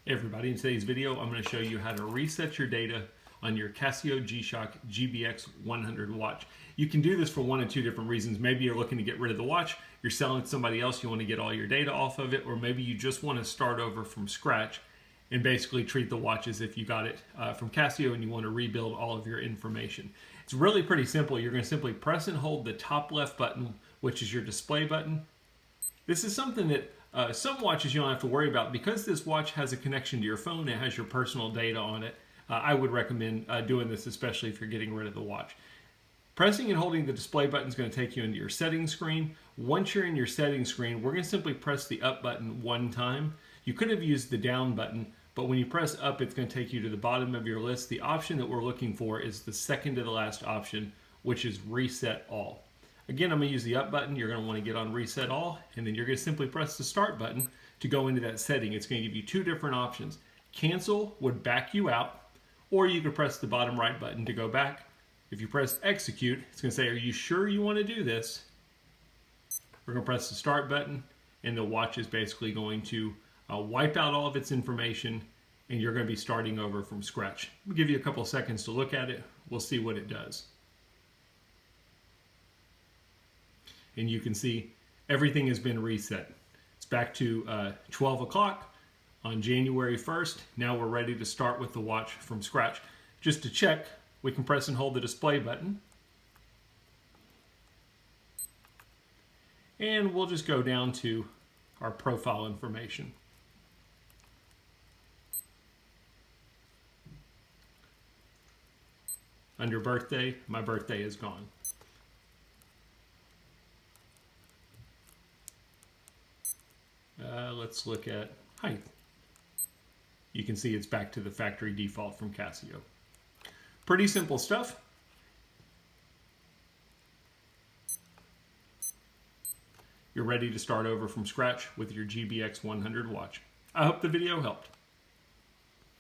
Hey everybody, in today's video I'm going to show you how to reset your data on your Casio G-Shock GBX100 watch. You can do this for one of two different reasons. Maybe you're looking to get rid of the watch, you're selling to somebody else, you want to get all your data off of it, or maybe you just want to start over from scratch and basically treat the watch as if you got it from Casio and you want to rebuild all of your information. It's really pretty simple. You're going to simply press and hold the top left button, which is your display button. This is something that some watches you don't have to worry about. Because this watch has a connection to your phone, it has your personal data on it. I would recommend doing this, especially if you're getting rid of the watch. Pressing and holding the display button is going to take you into your settings screen. Once you're in your settings screen, we're going to simply press the up button one time. You could have used the down button, but when you press up, it's going to take you to the bottom of your list. The option that we're looking for is the second to the last option, which is Reset All. Again, I'm going to use the up button. You're going to want to get on Reset All, and then you're going to simply press the start button to go into that setting. It's going to give you two different options. Cancel would back you out, or you could press the bottom right button to go back. If you press execute, it's going to say, are you sure you want to do this? We're going to press the start button, and the watch is basically going to wipe out all of its information, and you're going to be starting over from scratch. We'll give you a couple of seconds to look at it. We'll see what it does. And you can see everything has been reset. It's back to 12 o'clock on January 1st. Now we're ready to start with the watch from scratch. Just to check, we can press and hold the display button. And we'll just go down to our profile information. Under birthday, my birthday is gone. Let's look at height. You can see it's back to the factory default from Casio. Pretty simple stuff. You're ready to start over from scratch with your GBX100 watch. I hope the video helped.